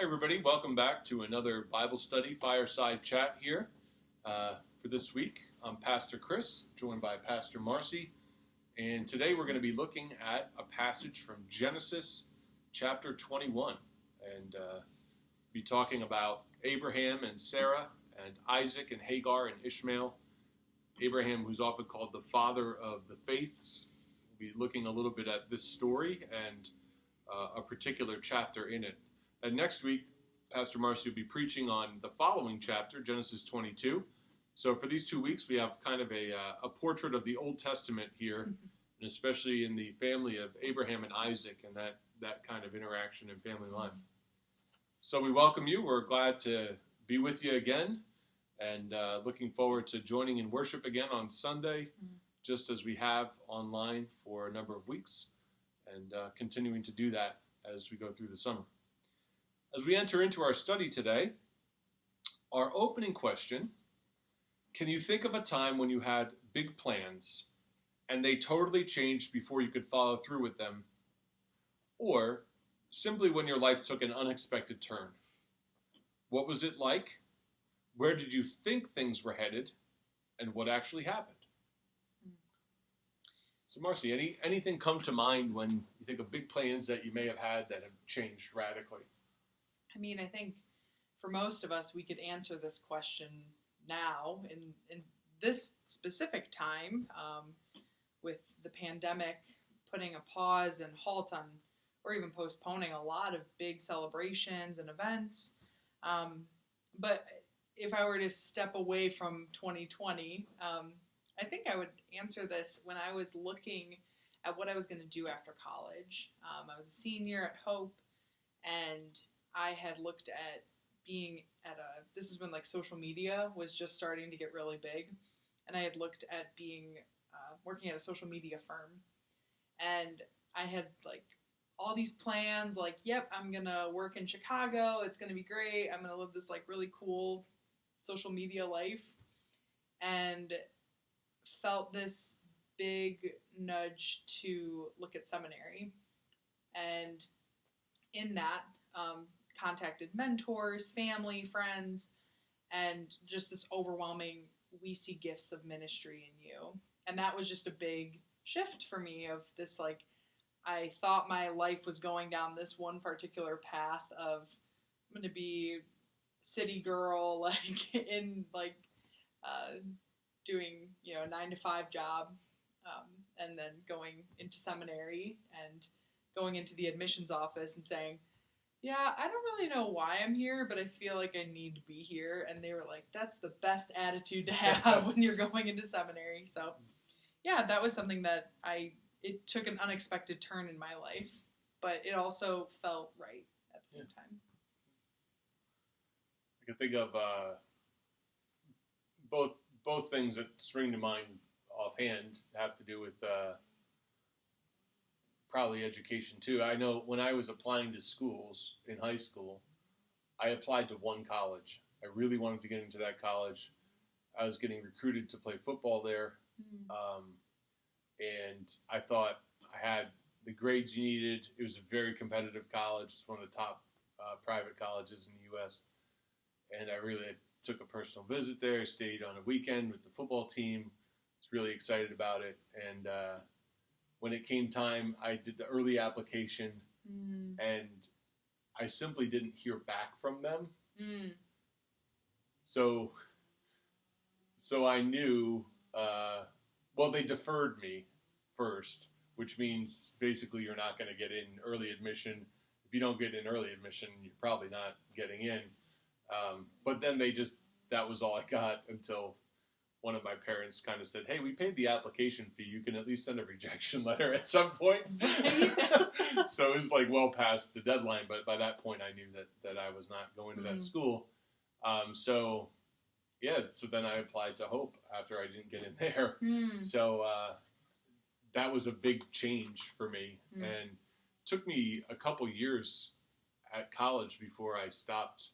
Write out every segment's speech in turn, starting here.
Hi everybody, welcome back to another Bible study fireside chat here for this week. I'm Pastor Chris, joined by Pastor Marcy, and today we're going to be looking at a passage from Genesis chapter 21, and be talking about Abraham and Sarah, and Isaac and Hagar and Ishmael. Abraham, who's often called the father of the faiths. We'll be looking a little bit at this story and a particular chapter in it. And next week, Pastor Marcy will be preaching on the following chapter, Genesis 22. So for these 2 weeks, we have kind of a portrait of the Old Testament here, and especially in the family of Abraham and Isaac and that kind of interaction in family life. So we welcome you. We're glad to be with you again, and looking forward to joining in worship again on Sunday, just as we have online for a number of weeks, and continuing to do that as we go through the summer. As we enter into our study today, our opening question: can you think of a time when you had big plans and they totally changed before you could follow through with them? Or simply when your life took an unexpected turn? What was it like? Where did you think things were headed? And what actually happened? So Marcy, anything come to mind when you think of big plans that you may have had that have changed radically? I mean, I think for most of us, we could answer this question now in this specific time, with the pandemic putting a pause and halt on, or even postponing a lot of big celebrations and events. But if I were to step away from 2020, I think I would answer this when I was looking at what I was going to do after college. I was a senior at Hope, and I had looked at being at this is when like social media was just starting to get really big, and I had looked at being, working at a social media firm, and I had like all these plans, like, yep, I'm going to work in Chicago, it's going to be great, I'm going to live this like really cool social media life, and felt this big nudge to look at seminary, and in that, contacted mentors, family, friends, and just this overwhelming, we see gifts of ministry in you. And that was just a big shift for me of this, like, I thought my life was going down this one particular path of, I'm going to be city girl, like, in, like, doing, a 9-to-5 job, and then going into seminary and going into the admissions office and saying, yeah, I don't really know why I'm here, but I feel like I need to be here. And they were like, that's the best attitude to have when you're going into seminary. So, yeah, that was something that it took an unexpected turn in my life, but it also felt right at the same time. I can think of both things that spring to mind offhand have to do with probably education too. I know when I was applying to schools in high school, I applied to one college. I really wanted to get into that college. I was getting recruited to play football there, and I thought I had the grades you needed. It was a very competitive college. It's one of the top private colleges in the U.S., and I really took a personal visit there. I stayed on a weekend with the football team. Was really excited about it, and when it came time, I did the early application, and I simply didn't hear back from them. So I knew, they deferred me first, which means basically you're not going to get in early admission. If you don't get in early admission, you're probably not getting in. But then that was all I got until one of my parents kind of said, hey, we paid the application fee. You can at least send a rejection letter at some point. So it was like well past the deadline. But by that point, I knew that I was not going to that school. So then I applied to Hope after I didn't get in there. So that was a big change for me. And it took me a couple years at college before I stopped.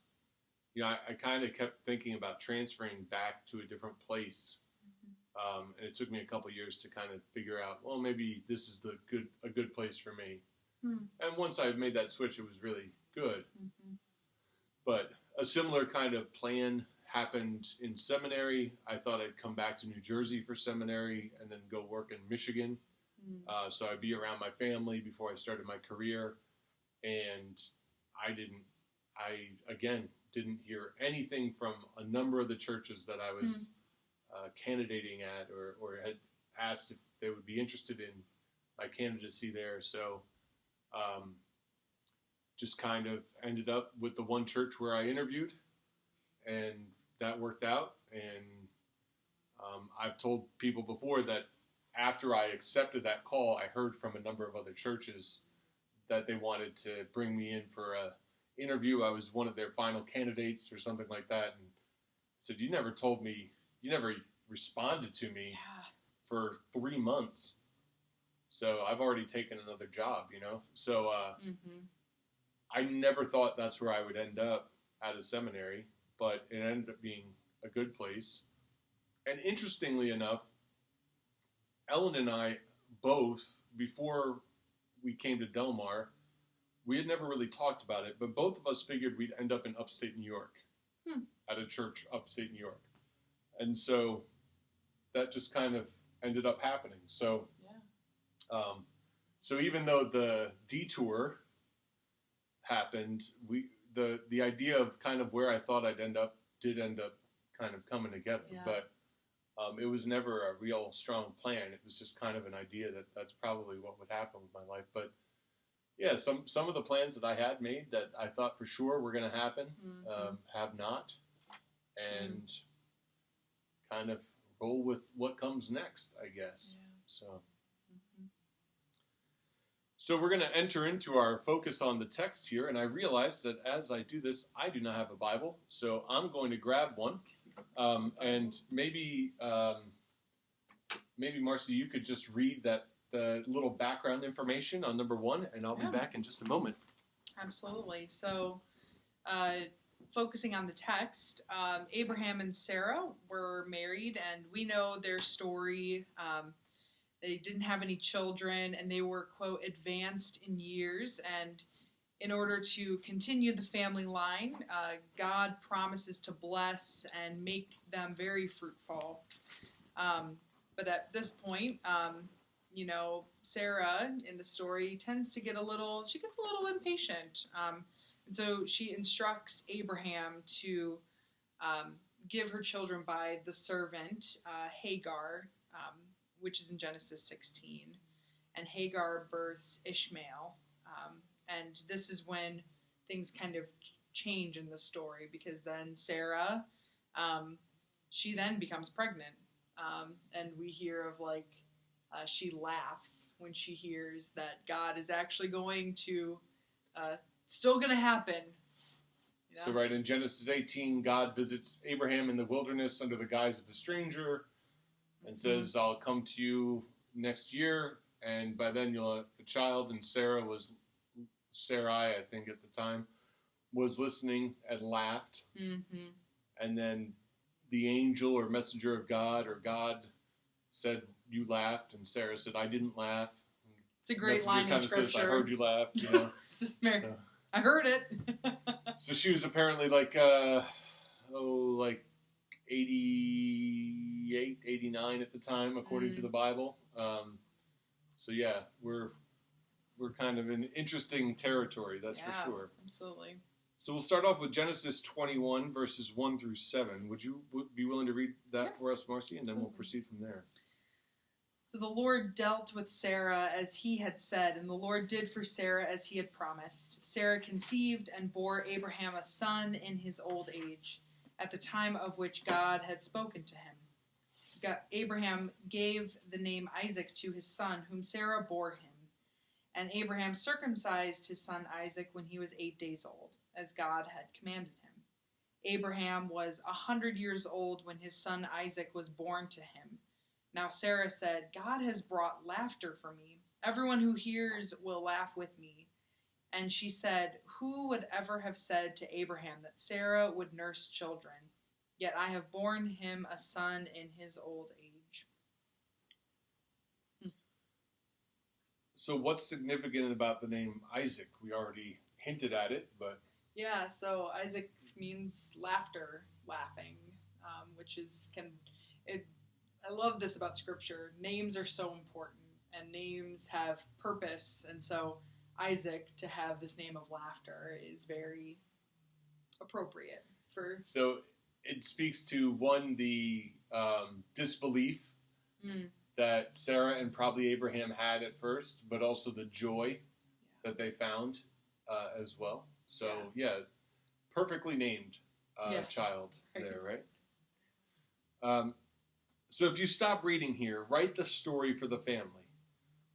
I kind of kept thinking about transferring back to a different place, and it took me a couple years to kind of figure out, well, maybe this is a good place for me. And once I made that switch, it was really good. But a similar kind of plan happened in seminary. I thought I'd come back to New Jersey for seminary and then go work in Michigan. So I'd be around my family before I started my career. And I didn't hear anything from a number of the churches that I was candidating at or had asked if they would be interested in my candidacy there. So just kind of ended up with the one church where I interviewed, and that worked out. And I've told people before that after I accepted that call, I heard from a number of other churches that they wanted to bring me in for a interview. I was one of their final candidates or something like that, and said, you never responded to me for 3 months. So I've already taken another job, So I never thought that's where I would end up at a seminary, but it ended up being a good place. And interestingly enough, Ellen and I both, before we came to Del Mar, we had never really talked about it, but both of us figured we'd end up in upstate New York, at a church upstate New York. And so that just kind of ended up happening. So, so even though the detour happened, the idea of kind of where I thought I'd end up did end up kind of coming together. Yeah. But it was never a real strong plan. It was just kind of an idea that that's probably what would happen with my life. But yeah, some of the plans that I had made that I thought for sure were going to happen have not, and kind of roll with what comes next, I guess. Yeah. So we're going to enter into our focus on the text here, and I realize that as I do this, I do not have a Bible, so I'm going to grab one, and maybe Marcy, you could just read the little background information on number 1, and I'll be back in just a moment. Absolutely. So, focusing on the text, Abraham and Sarah were married, and we know their story. They didn't have any children, and they were, quote, advanced in years. And in order to continue the family line, God promises to bless and make them very fruitful. But at this point, Sarah in the story tends to get a little impatient. And so she instructs Abraham to give her children by the servant, Hagar, which is in Genesis 16. And Hagar births Ishmael. And this is when things kind of change in the story, because then Sarah, she then becomes pregnant. And we hear of she laughs when she hears that God is actually going to, still going to happen. So right in Genesis 18, God visits Abraham in the wilderness under the guise of a stranger and says, I'll come to you next year, and by then you'll have a child. And Sarai, I think at the time, was listening and laughed. And then the angel or messenger of God or God said, you laughed, and Sarah said, I didn't laugh. It's a great line in Scripture. Says, I heard you laugh, I heard it. So she was apparently 88, 89 at the time, according to the Bible. So yeah, we're kind of in interesting territory, that's for sure. Absolutely. So we'll start off with Genesis 21, verses 1 through 7. Would you be willing to read that for us, Marcy? And then we'll proceed from there. So the Lord dealt with Sarah as he had said, and the Lord did for Sarah as he had promised. Sarah conceived and bore Abraham a son in his old age, at the time of which God had spoken to him. Abraham gave the name Isaac to his son, whom Sarah bore him. And Abraham circumcised his son Isaac when he was 8 days old, as God had commanded him. Abraham was 100 years old when his son Isaac was born to him. Now Sarah said, God has brought laughter for me. Everyone who hears will laugh with me. And she said, who would ever have said to Abraham that Sarah would nurse children? Yet I have borne him a son in his old age. So what's significant about the name Isaac? We already hinted at it, but... Yeah, so Isaac means laughter, laughing, which is I love this about Scripture. Names are so important, and names have purpose, and so Isaac, to have this name of laughter, is very appropriate for. So it speaks to, one, the disbelief that Sarah and probably Abraham had at first, but also the joy that they found as well. So, perfectly named child there, right? So if you stop reading here, write the story for the family.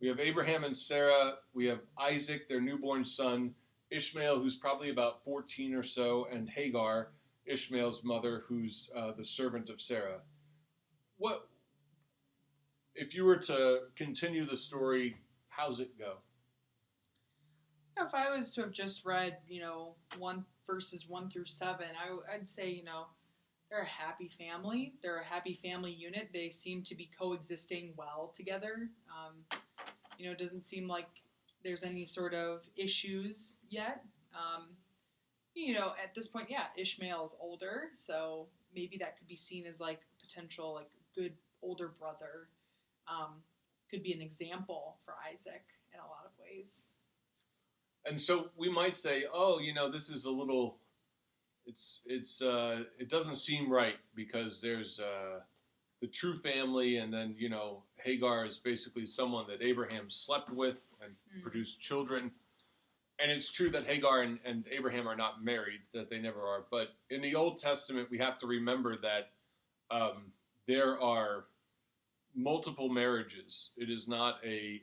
We have Abraham and Sarah. We have Isaac, their newborn son, Ishmael, who's probably about 14 or so, and Hagar, Ishmael's mother, who's the servant of Sarah. What, if you were to continue the story, how's it go? If I was to have just read, verses 1 through 7, I'd say, they're a happy family. They're a happy family unit. They seem to be coexisting well together. It doesn't seem like there's any sort of issues yet. At this point, Ishmael is older, so maybe that could be seen as like potential like good older brother. Could be an example for Isaac in a lot of ways. And so we might say, this is a little, it doesn't seem right because there's the true family, and then, Hagar is basically someone that Abraham slept with and produced children. And it's true that Hagar and Abraham are not married, that they never are. But in the Old Testament, we have to remember that there are multiple marriages. It is not a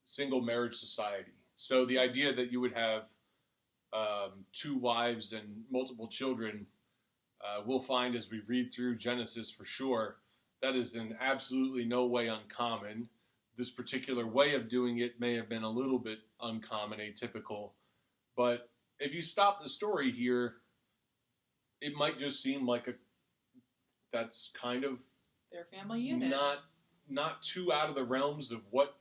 single marriage society. So the idea that you would have two wives and multiple children, we'll find as we read through Genesis for sure, that is in absolutely no way uncommon. This particular way of doing it may have been a little bit uncommon, atypical. But if you stop the story here, it might just seem like that's kind of their family unit. Not too out of the realms of what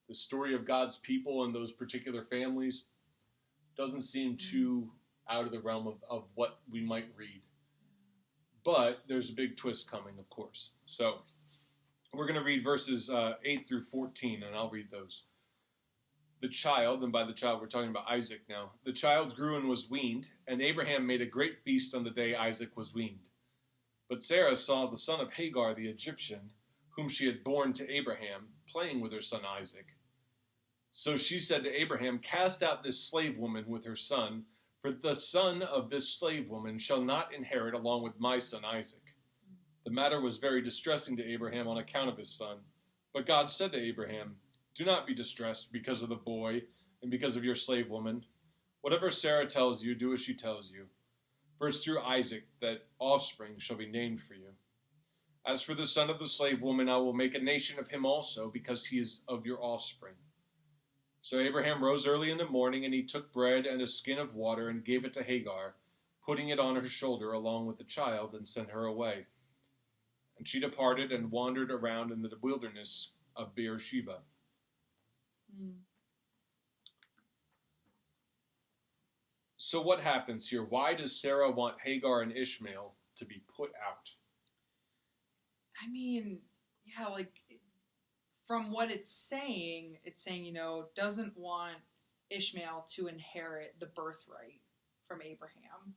the story of God's people and those particular families doesn't seem too out of the realm of what we might read. But there's a big twist coming, of course. So we're going to read verses 8 through 14, and I'll read those. The child, and by the child we're talking about Isaac now, the child grew and was weaned, and Abraham made a great feast on the day Isaac was weaned. But Sarah saw the son of Hagar the Egyptian, whom she had borne to Abraham, playing with her son Isaac. So she said to Abraham, "Cast out this slave woman with her son, for the son of this slave woman shall not inherit along with my son Isaac." The matter was very distressing to Abraham on account of his son. But God said to Abraham, "Do not be distressed because of the boy and because of your slave woman. Whatever Sarah tells you, do as she tells you. For it's through Isaac that offspring shall be named for you. As for the son of the slave woman, I will make a nation of him also, because he is of your offspring." So Abraham rose early in the morning, and he took bread and a skin of water and gave it to Hagar, putting it on her shoulder along with the child, and sent her away. And she departed and wandered around in the wilderness of Beersheba. So what happens here? Why does Sarah want Hagar and Ishmael to be put out? I mean, from what it's saying, doesn't want Ishmael to inherit the birthright from Abraham.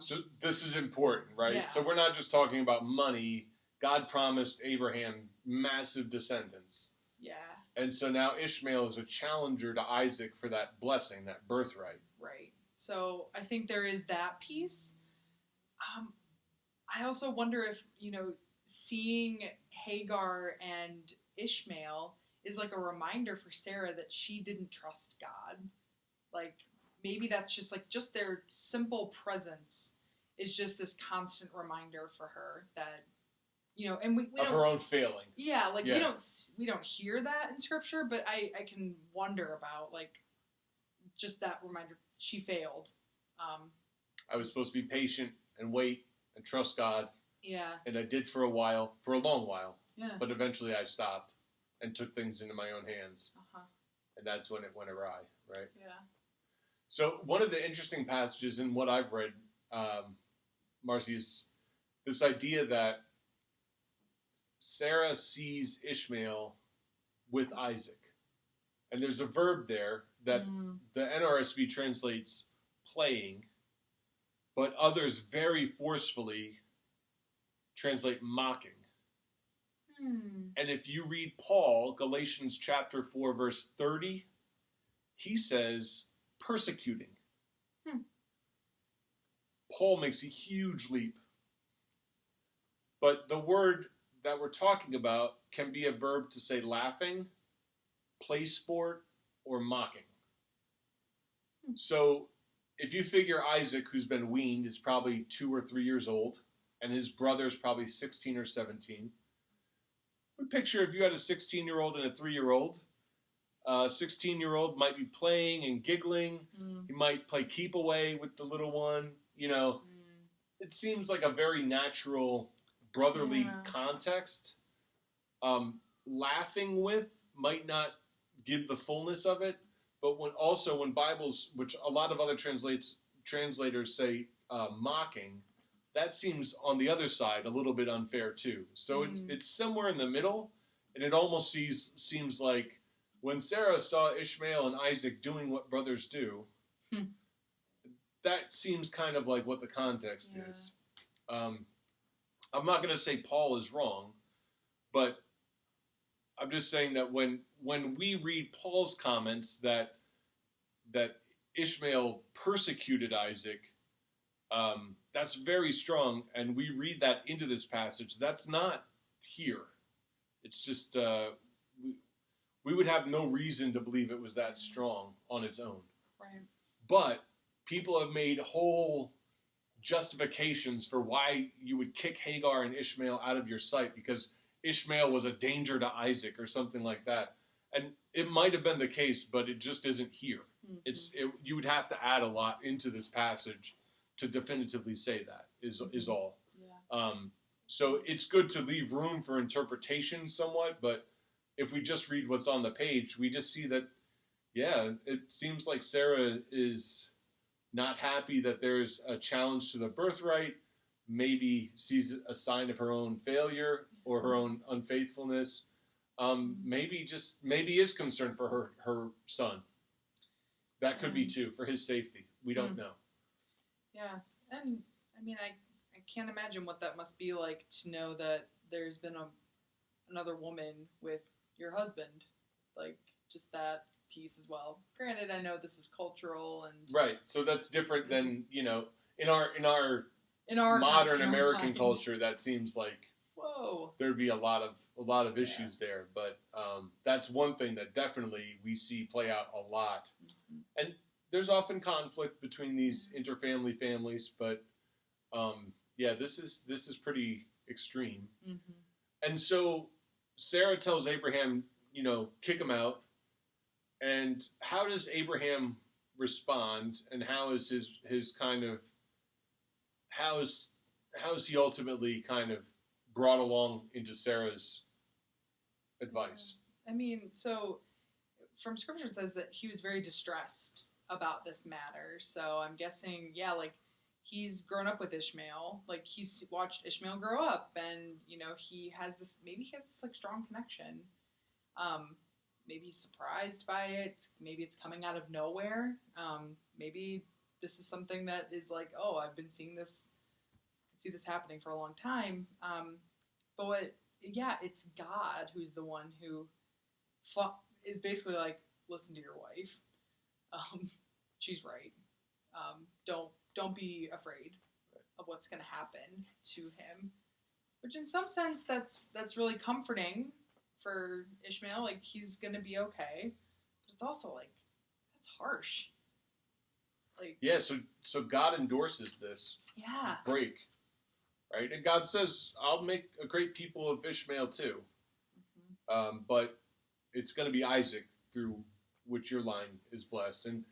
So this is important, right? Yeah. So we're not just talking about money. God promised Abraham massive descendants. Yeah. And so now Ishmael is a challenger to Isaac for that blessing, that birthright. Right. So I think there is that piece. I also wonder if, seeing Hagar and Ishmael is like a reminder for Sarah that she didn't trust God. Like, maybe that's just their simple presence is just this constant reminder for her that, and we of her own failing. Yeah, we don't hear that in Scripture, but I can wonder about, just that reminder. She failed. I was supposed to be patient and wait and trust God. Yeah. And I did for a long while. Yeah. But eventually I stopped and took things into my own hands. Uh-huh. And that's when it went awry, right? Yeah. So one of the interesting passages in what I've read, Marcy, is this idea that Sarah sees Ishmael with Isaac. And there's a verb there that the NRSV translates playing, but others very forcefully translate mocking. And if you read Paul, Galatians chapter 4, verse 30, he says persecuting. Paul makes a huge leap. But the word that we're talking about can be a verb to say laughing, play sport, or mocking. So if you figure Isaac, who's been weaned, is probably 2 or 3 years old, and his brother's probably 16 or 17. Picture if you had a 16-year-old and a 3-year-old. 16-year-old might be playing and giggling. He might play keep away with the little one. It seems like a very natural brotherly context. Laughing with might not give the fullness of it, but when Bibles, which a lot of other translators say mocking, that seems on the other side a little bit unfair too. So it's somewhere in the middle, and it almost seems like when Sarah saw Ishmael and Isaac doing what brothers do, that seems kind of like what the context is. I'm not going to say Paul is wrong, but I'm just saying that when we read Paul's comments that Ishmael persecuted Isaac, that's very strong, and we read that into this passage. That's not here. It's just we would have no reason to believe it was that strong on its own. Right. But people have made whole justifications for why you would kick Hagar and Ishmael out of your sight, because Ishmael was a danger to Isaac or something like that. And it might have been the case, but it just isn't here. You would have to add a lot into this passage to definitively say that is all. Yeah. So it's good to leave room for interpretation somewhat, but if we just read what's on the page, we just see that, it seems like Sarah is not happy that there's a challenge to the birthright, maybe sees a sign of her own failure or her own unfaithfulness, maybe is concerned for her son. That could be too, for his safety. We don't know. Yeah, and I mean, I can't imagine what that must be like to know that there's been another woman with your husband, like just that piece as well. Granted, I know this is cultural and right, so that's different than in our modern American culture. That seems like there'd be a lot of issues there, but that's one thing that definitely we see play out a lot, and there's often conflict between these interfamily families, but this is pretty extreme. And so Sarah tells Abraham, kick him out. And how does Abraham respond? And how is his kind of how is he ultimately kind of brought along into Sarah's advice? I mean, so from Scripture it says that he was very distressed about this matter. So I'm guessing, he's grown up with Ishmael. Like, he's watched Ishmael grow up, and, he has this like strong connection. Maybe he's surprised by it. Maybe it's coming out of nowhere. Maybe this is something that is like, I've been seeing this, see this happening for a long time. But it's God who's the one who is basically like, listen to your wife. She's right. Don't be afraid of what's going to happen to him. Which, in some sense, that's really comforting for Ishmael. Like, he's going to be okay. But it's also like, that's harsh. Like, so God endorses this break, right? And God says, "I'll make a great people of Ishmael too, but it's going to be Isaac through which your line is blessed." And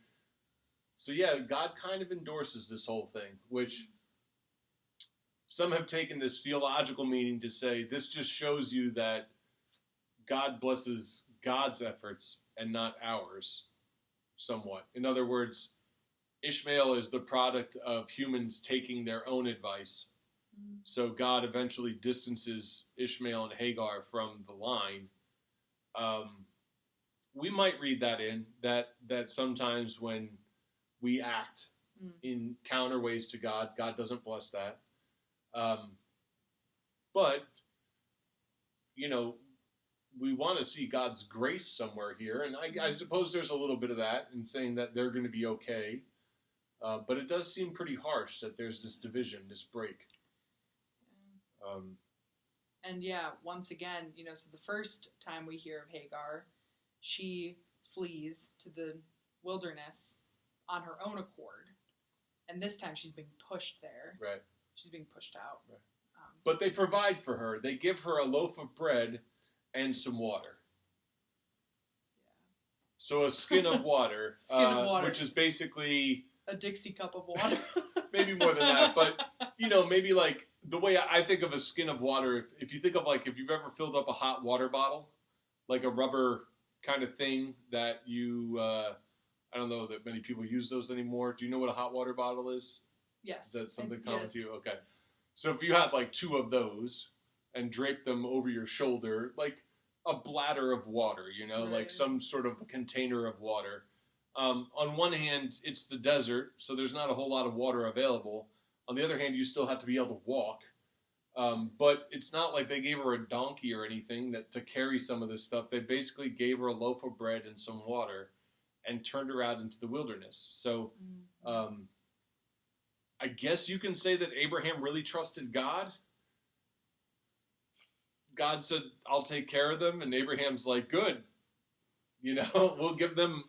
so, God kind of endorses this whole thing, which some have taken this theological meaning to say this just shows you that God blesses God's efforts and not ours, somewhat. In other words, Ishmael is the product of humans taking their own advice. So God eventually distances Ishmael and Hagar from the line. We might read that in, that sometimes when we act in counter ways to God, God doesn't bless that. But, we want to see God's grace somewhere here. And I suppose there's a little bit of that in saying that they're going to be okay. But it does seem pretty harsh that there's this division, this break. And once again, so the first time we hear of Hagar, she flees to the wilderness on her own accord. And this time she's being pushed there. Right. She's being pushed out. Right. But they provide for her. They give her a loaf of bread and some water. So a skin of water. Which is basically a Dixie cup of water. Maybe more than that. But, maybe like the way I think of a skin of water, if you think of like if you've ever filled up a hot water bottle, like a rubber kind of thing that you, I don't know that many people use those anymore. Do you know what a hot water bottle is? Yes. Is that something common yes. to you? Okay. So if you had like 2 of those and drape them over your shoulder, like a bladder of water, right. like some sort of a container of water. On one hand, it's the desert, so there's not a whole lot of water available. On the other hand, you still have to be able to walk. But it's not like they gave her a donkey or anything to carry some of this stuff. They basically gave her a loaf of bread and some water and turned her out into the wilderness. So I guess you can say that Abraham really trusted God. God said, I'll take care of them. And Abraham's like, good. We'll give them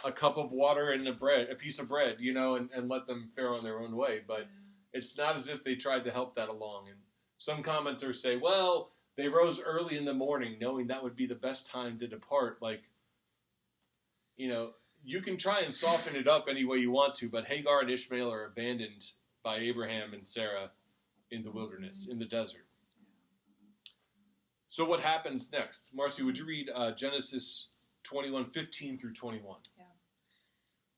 a cup of water and a piece of bread, and let them fare on their own way. But it's not as if they tried to help that along. And some commenters say, well, they rose early in the morning knowing that would be the best time to depart. Like, you can try and soften it up any way you want to, but Hagar and Ishmael are abandoned by Abraham and Sarah in the wilderness, in the desert. So what happens next? Marcy, would you read Genesis 21:15 through 21? Yeah.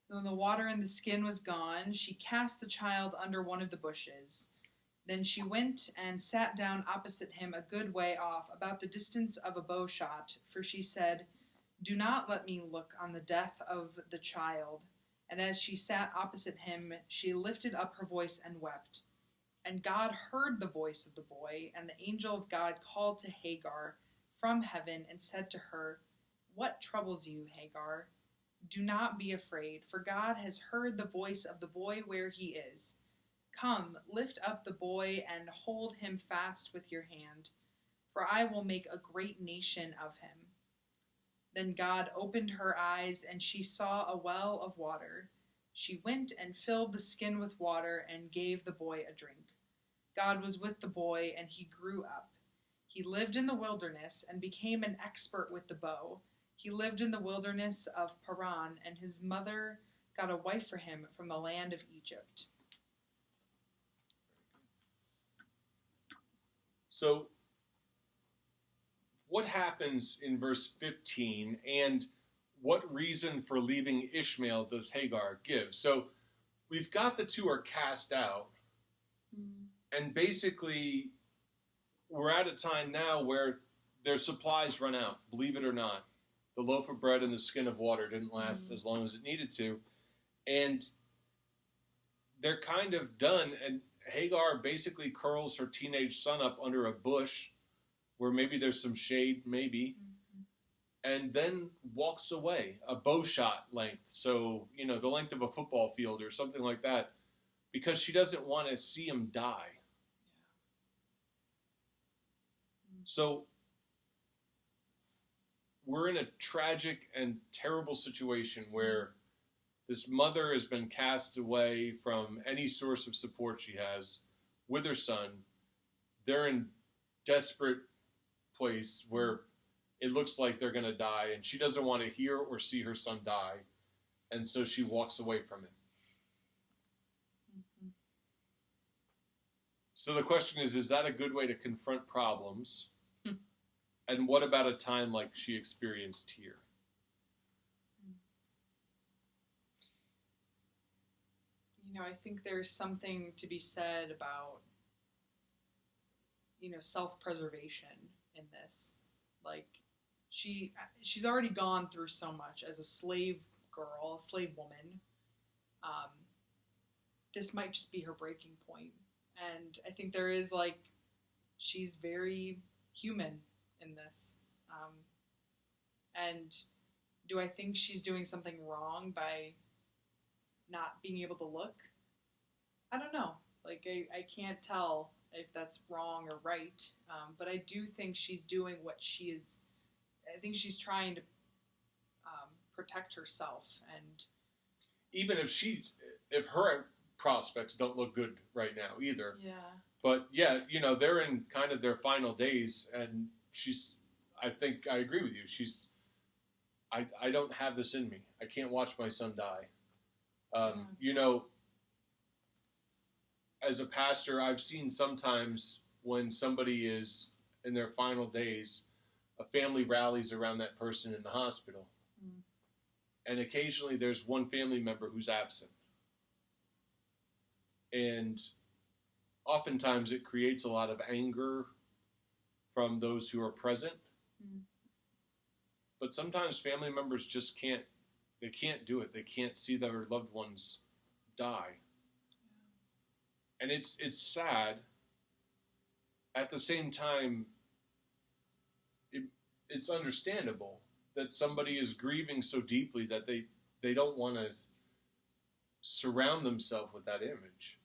When the water in the skin was gone, she cast the child under one of the bushes. Then she went and sat down opposite him a good way off, about the distance of a bow shot, for she said, "Do not let me look on the death of the child." And as she sat opposite him, she lifted up her voice and wept. And God heard the voice of the boy, and the angel of God called to Hagar from heaven and said to her, "What troubles you, Hagar? Do not be afraid, for God has heard the voice of the boy where he is. Come, lift up the boy and hold him fast with your hand, for I will make a great nation of him." Then God opened her eyes, and she saw a well of water. She went and filled the skin with water and gave the boy a drink. God was with the boy, and he grew up. He lived in the wilderness and became an expert with the bow. He lived in the wilderness of Paran, and his mother got a wife for him from the land of Egypt. So, what happens in verse 15, and what reason for leaving Ishmael does Hagar give? So, we've got the 2 are cast out, and basically, we're at a time now where their supplies run out, believe it or not. The loaf of bread and the skin of water didn't last as long as it needed to, and they're kind of done, and Hagar basically curls her teenage son up under a bush where maybe there's some shade, and then walks away, a bow shot length. So, the length of a football field or something like that, because she doesn't want to see him die. So, we're in a tragic and terrible situation where this mother has been cast away from any source of support she has with her son. They're in desperate place where it looks like they're going to die, and she doesn't want to hear or see her son die, and so she walks away from it. So the question is that a good way to confront problems? And what about a time like she experienced here? I think there's something to be said about, self-preservation in this. Like, she's already gone through so much as a slave girl, slave woman. This might just be her breaking point. And I think there is, she's very human in this. And do I think she's doing something wrong by not being able to look? I don't know. I can't tell if that's wrong or right. But I do think she's doing what she is. I think she's trying to protect herself. And even if her prospects don't look good right now either. Yeah. But yeah, they're in kind of their final days, and I think I agree with you. I don't have this in me. I can't watch my son die. As a pastor, I've seen sometimes when somebody is in their final days, a family rallies around that person in the hospital. Mm. And occasionally there's one family member who's absent. And oftentimes it creates a lot of anger from those who are present. Mm. But sometimes family members just can't do it. They can't see their loved ones die. And it's sad. At the same time, it's understandable that somebody is grieving so deeply that they don't want to surround themselves with that image.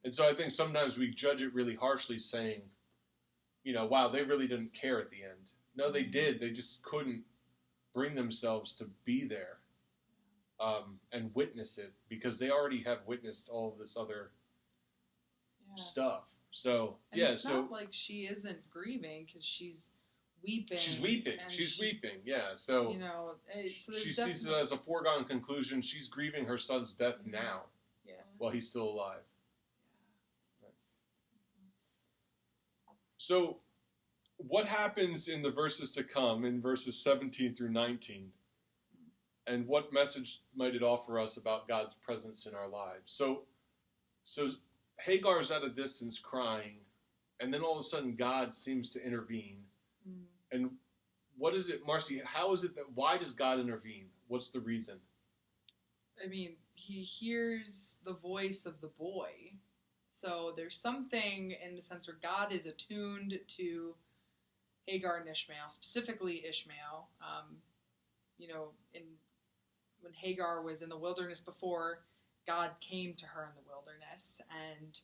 And so I think sometimes we judge it really harshly, saying, wow, they really didn't care at the end. No, they did. They just couldn't bring themselves to be there and witness it, because they already have witnessed all of this other stuff. So, and it's not like she isn't grieving, because she's weeping. She's weeping. She's weeping, yeah. So, so she sees it as a foregone conclusion. She's grieving her son's death now, while he's still alive. Right. So, what happens in the verses to come, in verses 17 through 19? And what message might it offer us about God's presence in our lives? So Hagar's at a distance crying, and then all of a sudden God seems to intervene. Mm. And what is it, Marcy, how is it why does God intervene? What's the reason? I mean, he hears the voice of the boy. So there's something in the sense where God is attuned to Hagar and Ishmael, specifically Ishmael. When Hagar was in the wilderness before, God came to her in the wilderness, and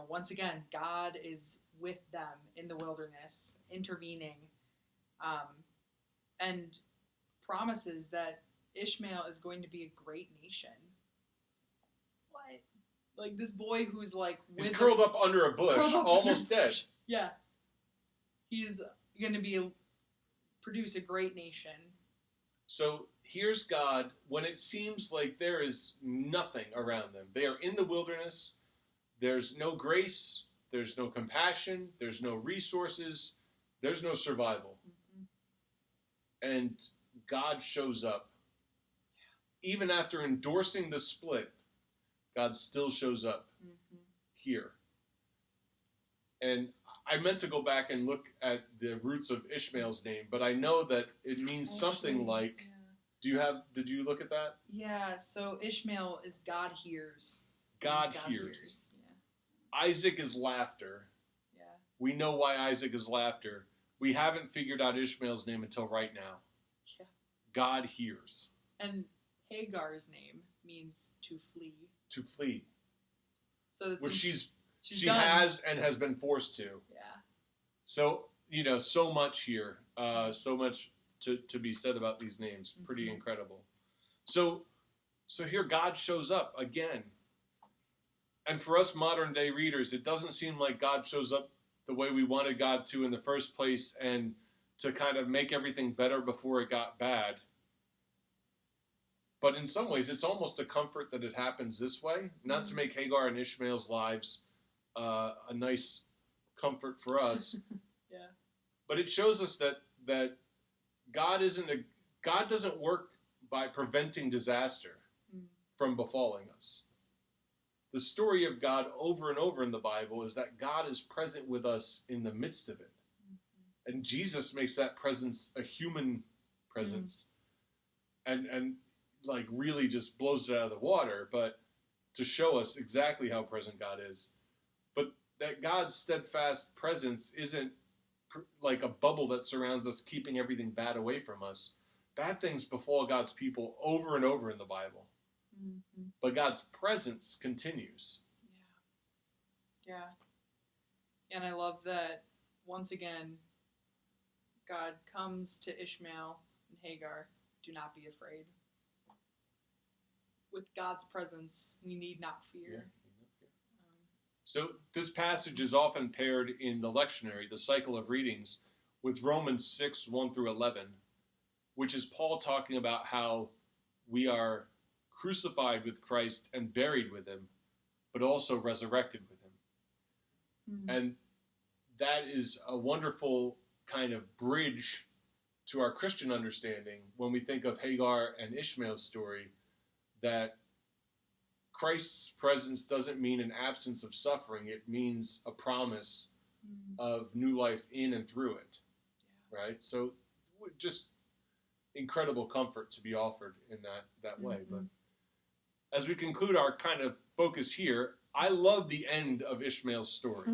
once again, God is with them in the wilderness, intervening, and promises that Ishmael is going to be a great nation. What? Like this boy who's he's curled up under a bush, almost dead. Yeah, he's going to produce a great nation. So here's God when it seems like there is nothing around them. They are in the wilderness. There's no grace. There's no compassion. There's no resources. There's no survival. Mm-hmm. And God shows up. Even after endorsing the split, God still shows up here. And I meant to go back and look at the roots of Ishmael's name, but I know that it means something like... Yeah. Did you look at that? Yeah, so Ishmael is God hears. God hears. Yeah. Isaac is laughter. Yeah. We know why Isaac is laughter. We haven't figured out Ishmael's name until right now. Yeah. God hears. And Hagar's name means to flee. To flee. So it's she has and has been forced to. Yeah. So, so much here. So much to be said about these names. Pretty incredible. So here God shows up again. And for us modern day readers, it doesn't seem like God shows up the way we wanted God to in the first place, and to kind of make everything better before it got bad. But in some ways, it's almost a comfort that it happens this way. Not to make Hagar and Ishmael's lives a nice comfort for us. Yeah. But it shows us that God doesn't work by preventing disaster from befalling us. The story of God over and over in the Bible is that God is present with us in the midst of it. And Jesus makes that presence a human presence. And like really just blows it out of the water, but to show us exactly how present God is. But that God's steadfast presence isn't like a bubble that surrounds us, keeping everything bad away from us. Bad things befall God's people over and over in the Bible. But God's presence continues. Yeah. And I love that, once again, God comes to Ishmael and Hagar, do not be afraid. With God's presence, we need not fear. So this passage is often paired in the lectionary, the cycle of readings, with Romans 6, 1 through 11, which is Paul talking about how we are crucified with Christ and buried with him, but also resurrected with him. And that is a wonderful kind of bridge to our Christian understanding when we think of Hagar and Ishmael's story, that Christ's presence doesn't mean an absence of suffering. It means a promise of new life in and through it. Right? So just incredible comfort to be offered in that way. But as we conclude our kind of focus here, I love the end of Ishmael's story.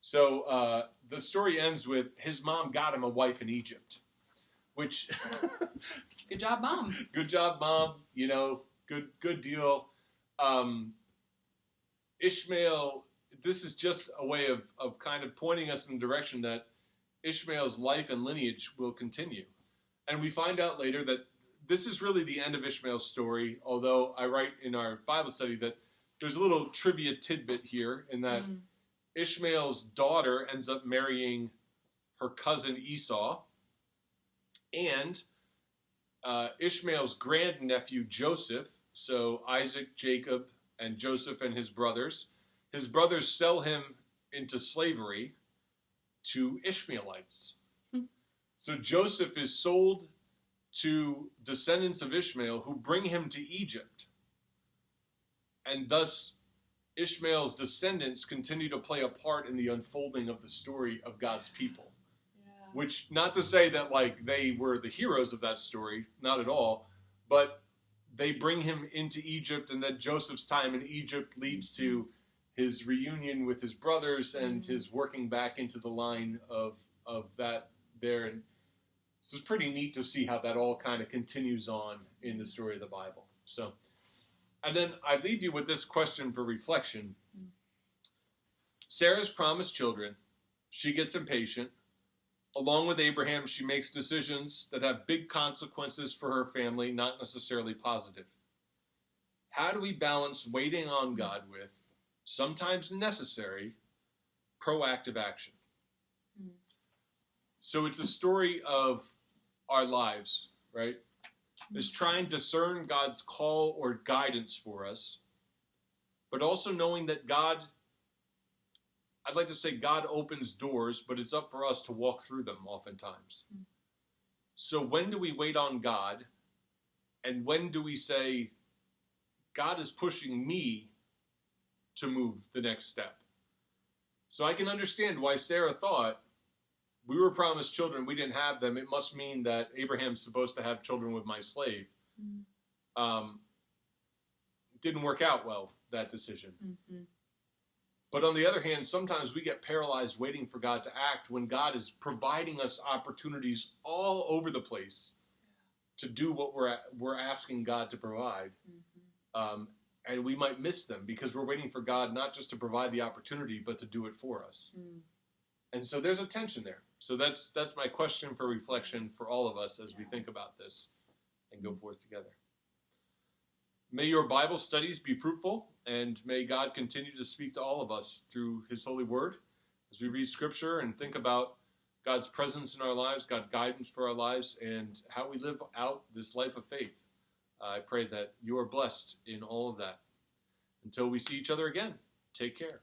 So the story ends with his mom got him a wife in Egypt, which good job, Mom. Good job, Mom. You know, good deal. Ishmael, this is just a way of kind of pointing us in the direction that Ishmael's life and lineage will continue. And we find out later that this is really the end of Ishmael's story, although I write in our Bible study that there's a little trivia tidbit here in that Ishmael's daughter ends up marrying her cousin Esau, and Ishmael's grandnephew Joseph, so Isaac, Jacob, and Joseph and his brothers sell him into slavery to Ishmaelites. So Joseph is sold to descendants of Ishmael who bring him to Egypt. And thus, Ishmael's descendants continue to play a part in the unfolding of the story of God's people. Which, not to say that like they were the heroes of that story, not at all, but they bring him into Egypt, and then Joseph's time in Egypt leads to his reunion with his brothers and his working back into the line of that there. And so it's pretty neat to see how that all kind of continues on in the story of the Bible. So, and then I leave you with this question for reflection. Sarah's promised children. She gets impatient. Along with Abraham, she makes decisions that have big consequences for her family, not necessarily positive. How do we balance waiting on God with, sometimes necessary, proactive action? So it's a story of our lives, right? It's trying to discern God's call or guidance for us, but also knowing that God, I'd like to say God opens doors, but it's up for us to walk through them oftentimes. So when do we wait on God? And when do we say, God is pushing me to move the next step? So I can understand why Sarah thought, we were promised children, we didn't have them. It must mean that Abraham's supposed to have children with my slave. Didn't work out well, that decision. But on the other hand, sometimes we get paralyzed waiting for God to act when God is providing us opportunities all over the place to do what we're asking God to provide. And we might miss them because we're waiting for God not just to provide the opportunity, but to do it for us. And so there's a tension there. So that's my question for reflection for all of us as we think about this and go forth together. May your Bible studies be fruitful, and may God continue to speak to all of us through his holy word as we read scripture and think about God's presence in our lives, God's guidance for our lives, and how we live out this life of faith. I pray that you are blessed in all of that. Until we see each other again, take care.